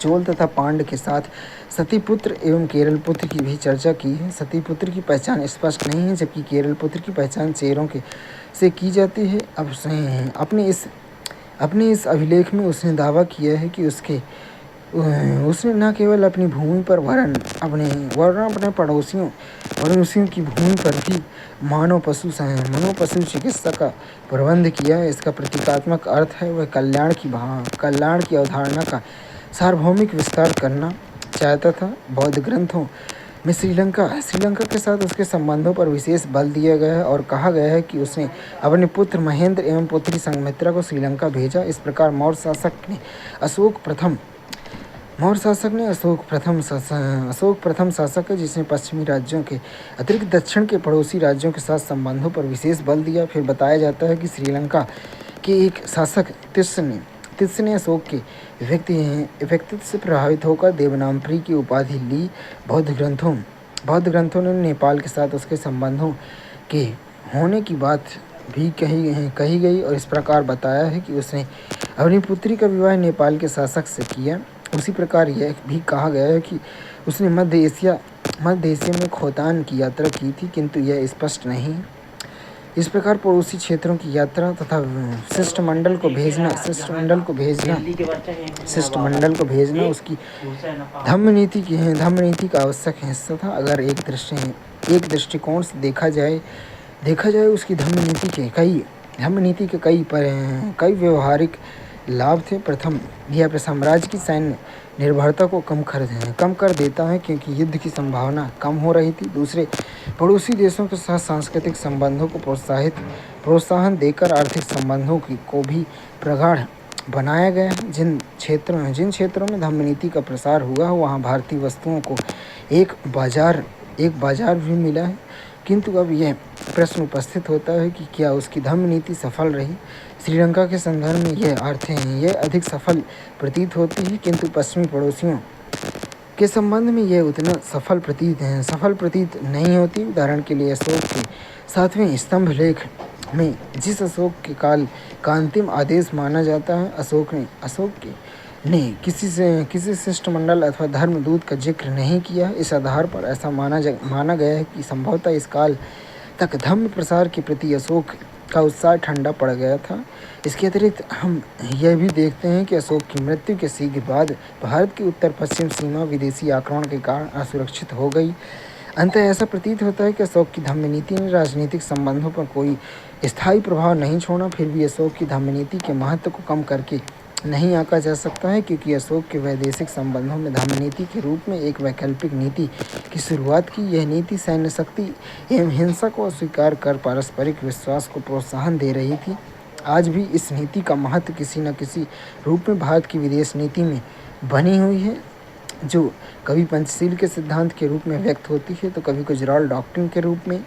चोल तथा पांड के साथ सतीपुत्र एवं केरलपुत्र की भी चर्चा की है। सतीपुत्र की पहचान स्पष्ट नहीं है, जबकि केरलपुत्र की पहचान चेरों से की जाती है। अपने इस अभिलेख में उसने दावा किया है कि उसने न केवल अपनी भूमि पर वरन अपने पड़ोसियों की भूमि पर भी मानव पशु चिकित्सा का प्रबंध किया है। इसका प्रतीकात्मक अर्थ है वह कल्याण की अवधारणा का सार्वभौमिक विस्तार करना चाहता था। बौद्ध ग्रंथों में श्रीलंका के साथ उसके संबंधों पर विशेष बल दिया गया है और कहा गया है कि उसने अपने पुत्र महेंद्र एवं पुत्री संघमित्रा को श्रीलंका भेजा। इस प्रकार मौर्य शासक प्रथम शासक है जिसने पश्चिमी राज्यों के अतिरिक्त दक्षिण के पड़ोसी राज्यों के साथ संबंधों पर विशेष बल दिया। फिर बताया जाता है कि श्रीलंका के एक शासक तित्स ने अशोक के व्यक्तित्व से प्रभावित होकर देवनामप्री की उपाधि ली। बौद्ध ग्रंथों बौद्ध ग्रंथों ने नेपाल के साथ उसके संबंधों के होने की बात भी कही गई और इस प्रकार बताया है कि उसने अपनी पुत्री का विवाह नेपाल के शासक से किया। उसी प्रकार यह भी कहा गया है कि उसने मध्य एशिया में खोतान की यात्रा की थी, किंतु यह स्पष्ट नहीं। इस प्रकार पड़ोसी क्षेत्रों की यात्रा तथा शिष्टमंडल को भेजना उसकी धम्म नीति का आवश्यक हिस्सा था। अगर एक दृष्टिकोण से देखा जाए उसकी धम्म नीति के कई व्यवहारिक लाभ थे। प्रथम, यह साम्राज्य की सैन्य निर्भरता को कम कर देता है, क्योंकि युद्ध की संभावना कम हो रही थी। दूसरे, पड़ोसी देशों के साथ सांस्कृतिक संबंधों को प्रोत्साहन देकर आर्थिक संबंधों को भी प्रगाढ़ बनाया गया। जिन क्षेत्रों में धम्म नीति का प्रसार हुआ है वहाँ भारतीय वस्तुओं को एक बाजार भी मिला है। किंतु अब यह प्रश्न उपस्थित होता है कि क्या उसकी धम्म नीति सफल रही। श्रीलंका के संदर्भ में यह अधिक सफल प्रतीत होती है, किंतु पश्चिमी पड़ोसियों के संबंध में यह उतना सफल प्रतीत नहीं होती। उदाहरण के लिए अशोक के 7वें स्तंभ लेख में जिस अशोक के काल का अंतिम आदेश माना जाता है, अशोक ने किसी शिष्टमंडल अथवा धर्मदूत का जिक्र नहीं किया। इस आधार पर ऐसा माना गया है कि संभवतः इस काल तक धम्म प्रसार के प्रति अशोक का उत्साह ठंडा पड़ गया था। इसके अतिरिक्त हम यह भी देखते हैं कि अशोक की मृत्यु के शीघ्र बाद भारत की उत्तर पश्चिम सीमा विदेशी आक्रमण के कारण असुरक्षित हो गई। अंततः ऐसा प्रतीत होता है कि अशोक की धम्म नीति ने राजनीतिक संबंधों पर कोई स्थायी प्रभाव नहीं छोड़ा। फिर भी अशोक की धम्म नीति के महत्व को कम करके नहीं आंका जा सकता है, क्योंकि अशोक के वैदेशिक संबंधों में धम्म नीति के रूप में एक वैकल्पिक नीति की शुरुआत की। यह नीति सैन्य शक्ति एवं हिंसा को अस्वीकार कर पारस्परिक विश्वास को प्रोत्साहन दे रही थी। आज भी इस नीति का महत्व किसी न किसी रूप में भारत की विदेश नीति में बनी हुई है, जो कभी पंचशील के सिद्धांत के रूप में व्यक्त होती है तो कभी गुजराल डॉक्ट्रिन के रूप में।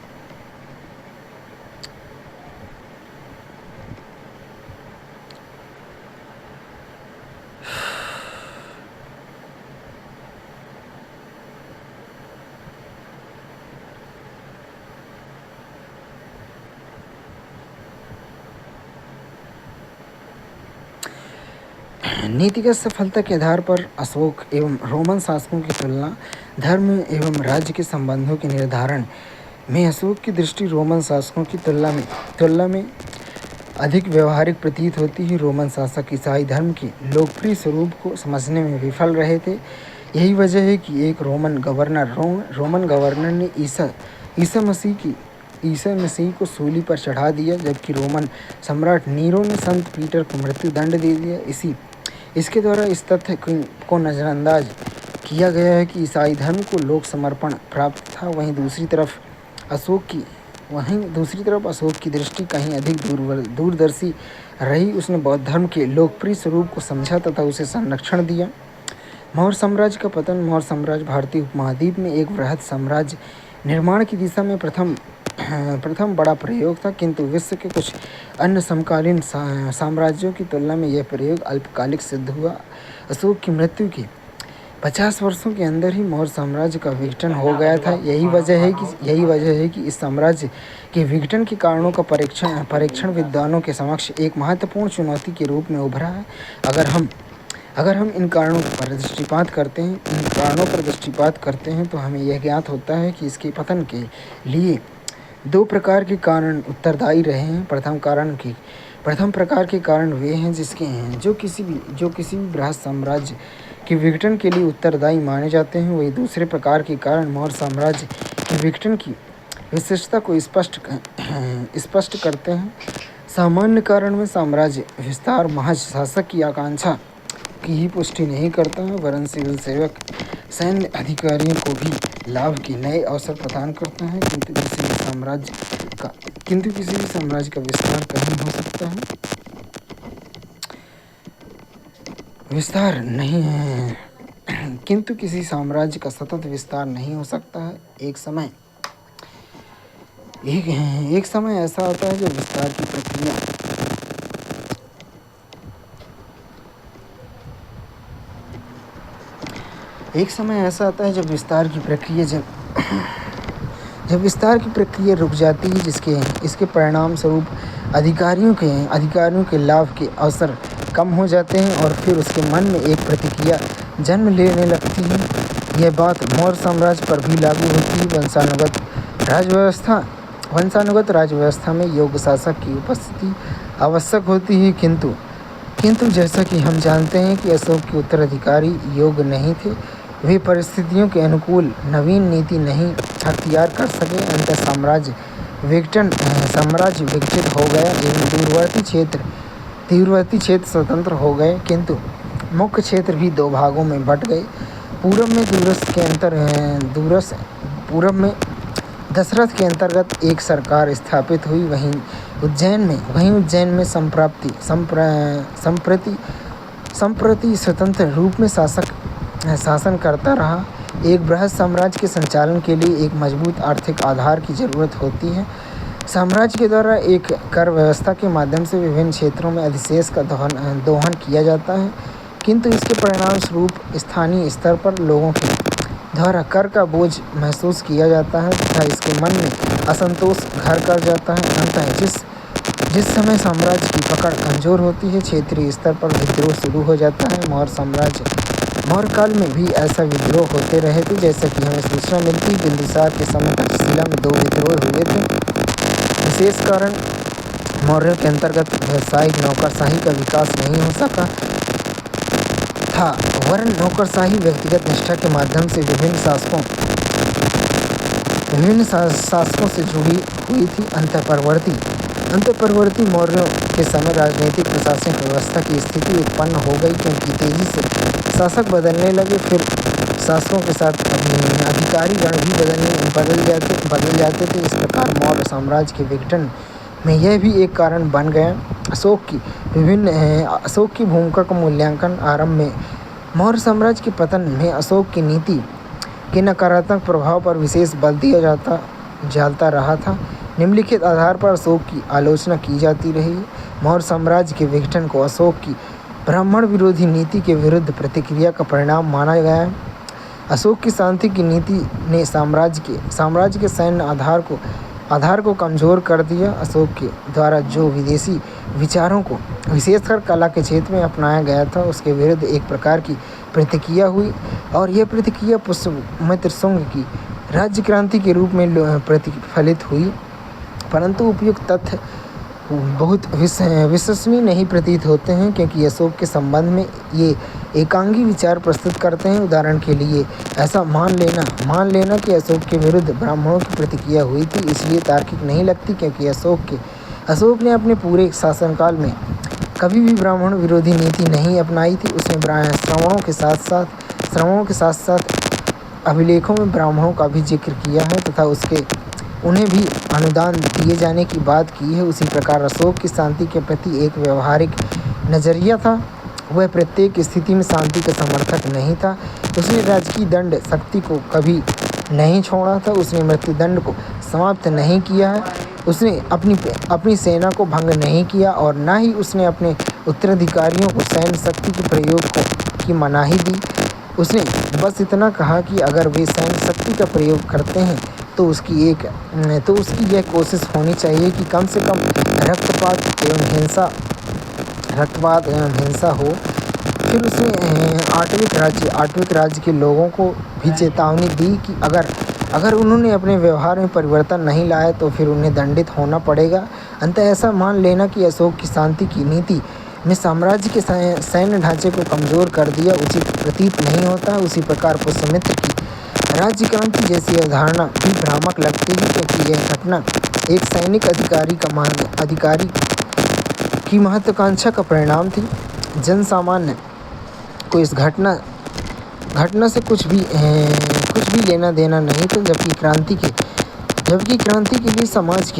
नीतिगत सफलता के आधार पर अशोक एवं रोमन शासकों की तुलना धर्म एवं राज्य के संबंधों के निर्धारण में अशोक की दृष्टि रोमन शासकों की तुलना में अधिक व्यवहारिक प्रतीत होती है। रोमन शासक ईसाई धर्म के लोकप्रिय स्वरूप को समझने में विफल रहे थे। यही वजह है कि एक रोमन गवर्नर ने ईसा मसीह को सूली पर चढ़ा दिया, जबकि रोमन सम्राट नीरो ने संत पीटर को मृत्युदंड दे दिया। इसके द्वारा इस तथ्य को नज़रअंदाज किया गया है कि ईसाई धर्म को लोक समर्पण प्राप्त था। वहीं दूसरी तरफ अशोक की दृष्टि कहीं अधिक दूरदर्शी रही। उसने बौद्ध धर्म के लोकप्रिय स्वरूप को समझा तथा उसे संरक्षण दिया। मौर्य साम्राज्य का पतन। मौर्य साम्राज्य भारतीय उपमहाद्वीप में एक वृहद साम्राज्य निर्माण की दिशा में प्रथम बड़ा प्रयोग था, किंतु विश्व के कुछ अन्य समकालीन साम्राज्यों की तुलना में यह प्रयोग अल्पकालिक सिद्ध हुआ। अशोक की मृत्यु के 50 वर्षों के अंदर ही मौर्य साम्राज्य का विघटन हो गया था। यही वजह है कि इस साम्राज्य के विघटन के कारणों का परीक्षण विद्वानों के समक्ष एक महत्वपूर्ण चुनौती के रूप में उभरा है। अगर हम इन कारणों पर दृष्टिपात करते हैं तो हमें यह ज्ञात होता है कि इसके पतन के लिए 2 प्रकार के कारण उत्तरदायी रहे हैं। प्रथम प्रकार के कारण वे हैं जो किसी भी बृहद साम्राज्य के विघटन के लिए उत्तरदायी माने जाते हैं। वही दूसरे प्रकार के कारण मौर्य साम्राज्य के विघटन की विशिष्टता को स्पष्ट करते हैं। सामान्य कारण में साम्राज्य विस्तार महज शासक की आकांक्षा की ही पुष्टि नहीं करता है, वरन सिविल सेवक सैन्य अधिकारियों को भी लाभ के नए अवसर प्रदान करता है। किंतु किसी भी साम्राज्य का विस्तार कहीं हो सकता है, विस्तार नहीं है, किंतु किसी साम्राज्य का सतत विस्तार नहीं हो सकता है। एक समय ऐसा आता है जब विस्तार की प्रक्रिया एक समय ऐसा आता है जब विस्तार की प्रक्रिया रुक जाती है, इसके परिणाम स्वरूप अधिकारियों के लाभ के अवसर कम हो जाते हैं और फिर उसके मन में एक प्रतिक्रिया जन्म लेने लगती है। यह बात मौर्य साम्राज्य पर भी लागू होती है। वंशानुगत राजव्यवस्था में योग्य शासक की उपस्थिति आवश्यक होती है, किंतु जैसा कि हम जानते हैं कि अशोक के उत्तराधिकारी योग्य नहीं थे। वे परिस्थितियों के अनुकूल नवीन नीति नहीं अख्तियार कर सके। अंततः साम्राज्य विघटित हो गया एवं दूरवर्ती क्षेत्र स्वतंत्र हो गए, किंतु मुख्य क्षेत्र भी दो भागों में बंट गए। पूरब में दशरथ के अंतर्गत एक सरकार स्थापित हुई। वहीं उज्जैन में संप्रति स्वतंत्र रूप में शासन करता रहा। एक बृहद साम्राज्य के संचालन के लिए एक मजबूत आर्थिक आधार की जरूरत होती है। साम्राज्य के द्वारा एक कर व्यवस्था के माध्यम से विभिन्न क्षेत्रों में अधिशेष का दोहन किया जाता है, किंतु इसके परिणाम स्वरूप स्थानीय स्तर पर लोगों के द्वारा कर का बोझ महसूस किया जाता है तथा इसके मन में असंतोष घर कर जाता है। अंततः जिस समय साम्राज्य की पकड़ कमजोर होती है, क्षेत्रीय स्तर पर विद्रोह शुरू हो जाता है। मौर्य काल में भी ऐसा विद्रोह होते रहे थे। जैसा कि हमें सूचना मिलती, बिंदुसार के समय तक्षशिला में 2 विद्रोह हुए थे। विशेष कारण मौर्यों के अंतर्गत व्यावसायिक नौकरशाही का विकास नहीं हो सका था, वरन नौकरशाही व्यक्तिगत निष्ठा के माध्यम से विभिन्न शासकों से जुड़ी हुई थी। अंतःपरवर्ती मौर्यों के समय राजनीतिक प्रशासनिक व्यवस्था की स्थिति उत्पन्न हो गई, क्योंकि तेजी से शासक बदलने लगे। फिर शासकों के साथ अधिकारी गण भी बदल जाते थे। इस प्रकार मौर्य साम्राज्य के विघटन में यह भी एक कारण बन गया। अशोक की भूमिका का मूल्यांकन। आरंभ में मौर्य साम्राज्य के पतन में अशोक की नीति के नकारात्मक प्रभाव पर विशेष बल दिया जाता रहा था। निम्नलिखित आधार पर अशोक की आलोचना की जाती रही। मौर्य साम्राज्य के विघटन को अशोक की ब्राह्मण विरोधी नीति के विरुद्ध प्रतिक्रिया का परिणाम माना गया है। अशोक की शांति की नीति ने साम्राज्य के सैन्य आधार को कमजोर कर दिया। अशोक के द्वारा जो विदेशी विचारों को विशेषकर कला के क्षेत्र में अपनाया गया था, उसके विरुद्ध एक प्रकार की प्रतिक्रिया हुई और यह प्रतिक्रिया पुष्यमित्र शुंग की राज्य क्रांति के रूप में प्रतिफलित हुई। परंतु उपयुक्त तथ्य बहुत विश्वसनीय नहीं प्रतीत होते हैं, क्योंकि अशोक के संबंध में ये एकांगी विचार प्रस्तुत करते हैं। उदाहरण के लिए ऐसा मान लेना कि अशोक के विरुद्ध ब्राह्मणों की प्रतिक्रिया हुई थी, इसलिए तार्किक नहीं लगती, क्योंकि अशोक ने अपने पूरे शासनकाल में कभी भी ब्राह्मण विरोधी नीति नहीं अपनाई थी। उसने श्रवणों के साथ साथ अभिलेखों में ब्राह्मणों का भी जिक्र किया है तथा उन्हें भी अनुदान दिए जाने की बात की है। उसी प्रकार अशोक की शांति के प्रति एक व्यवहारिक नजरिया था। वह प्रत्येक स्थिति में शांति का समर्थक नहीं था। उसने राजकीय दंड शक्ति को कभी नहीं छोड़ा था। उसने मृत्युदंड को समाप्त नहीं किया है। उसने अपनी सेना को भंग नहीं किया और न ही उसने अपने उत्तराधिकारियों को सैन्य शक्ति के प्रयोग की मनाही दी। उसने बस इतना कहा कि अगर वे सैन्य शक्ति का प्रयोग करते हैं तो उसकी यह कोशिश होनी चाहिए कि कम से कम रक्तपात एवं हिंसा हो। फिर उसने आठविक राज्य के लोगों को भी चेतावनी दी कि अगर उन्होंने अपने व्यवहार में परिवर्तन नहीं लाया तो फिर उन्हें दंडित होना पड़ेगा। अंततः ऐसा मान लेना कि अशोक की शांति की नीति ने साम्राज्य के सैन्य ढांचे को कमजोर कर दिया उचित प्रतीत नहीं होता। उसी प्रकार पुष्यमित्र की राज्य क्रांति जैसी अवधारणा भी भ्रामक लगती है, क्योंकि यह घटना एक सैनिक अधिकारी की महत्वाकांक्षा का परिणाम थी। जनसामान्य को इस घटना से कुछ भी लेना देना नहीं था, जबकि क्रांति के लिए समाज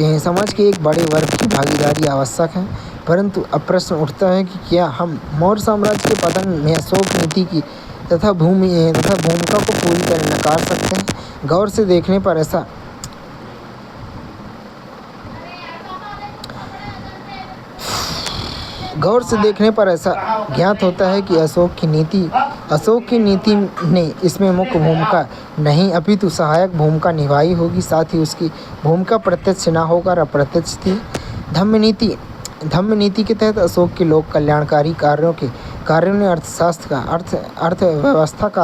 के एक बड़े वर्ग की भागीदारी आवश्यक है। परंतु अब प्रश्न उठता है कि क्या हम मौर्य साम्राज्य के पतन में अशोक नीति की तथा भूमिका को पूरी तरह नकार सकते हैं? गौर से देखने पर ऐसा गौर से देखने पर ऐसा ज्ञात होता है कि अशोक की नीति ने इसमें मुख्य भूमिका नहीं अपितु सहायक भूमिका निभाई होगी। साथ ही उसकी भूमिका प्रत्यक्ष न होकर अप्रत्यक्ष थी। धम्म नीति के तहत अशोक के लोक कल्याणकारी कार्यों ने अर्थशास्त्र का अर्थव्यवस्था का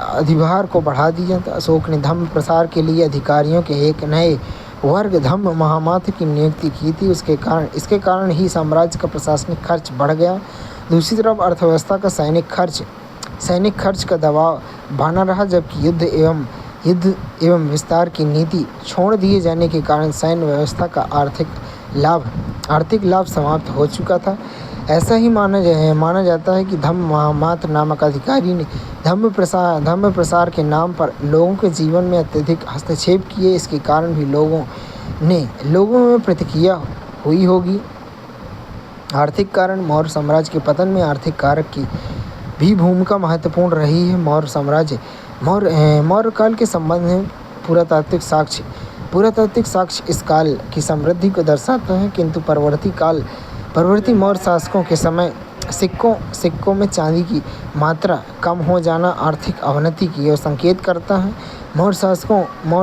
अधिभार को बढ़ा दिया। अशोक ने धम्म प्रसार के लिए अधिकारियों के एक नए वर्ग धम्म महामात्र की नियुक्ति की थी। इसके कारण ही साम्राज्य का प्रशासनिक खर्च बढ़ गया। दूसरी तरफ अर्थव्यवस्था का सैनिक खर्च का दबाव बना रहा, जबकि युद्ध एवं विस्तार की नीति छोड़ दिए जाने के कारण सैन्य व्यवस्था का आर्थिक लाभ समाप्त हो चुका था। ऐसा ही माना जाता है कि धम्म महामात्र नामक अधिकारी ने धम्म प्रसार के नाम पर लोगों के जीवन में अत्यधिक हस्तक्षेप किए। इसके कारण भी लोगों में प्रतिक्रिया हुई होगी। आर्थिक कारण मौर्य साम्राज्य के पतन में आर्थिक कारक की भी भूमिका महत्वपूर्ण रही है। मौर्य काल के संबंध में पुरातात्विक साक्ष्य इस काल की समृद्धि को दर्शाता है, किंतु परवर्ती मौर्य शासकों के समय सिक्कों में चांदी की मात्रा कम हो जाना आर्थिक अवनति की ओर संकेत करता है। मौर्य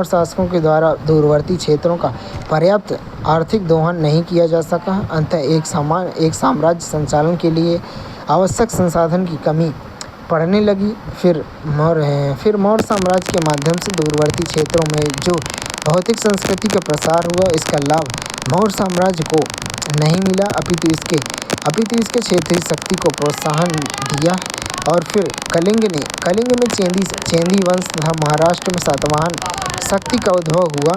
शासकों के द्वारा दूरवर्ती क्षेत्रों का पर्याप्त आर्थिक दोहन नहीं किया जा सका। अंततः एक साम्राज्य संचालन के लिए आवश्यक संसाधन की कमी पड़ने लगी। फिर मौर्य साम्राज्य के माध्यम से दूरवर्ती क्षेत्रों में जो भौतिक संस्कृति का प्रसार हुआ, इसका लाभ मौर्य साम्राज्य को नहीं मिला, अपितु इसके क्षेत्रीय शक्ति को प्रोत्साहन दिया। और फिर कलिंग में चेदी वंश तथा महाराष्ट्र में सातवाहन शक्ति का उद्भव हुआ।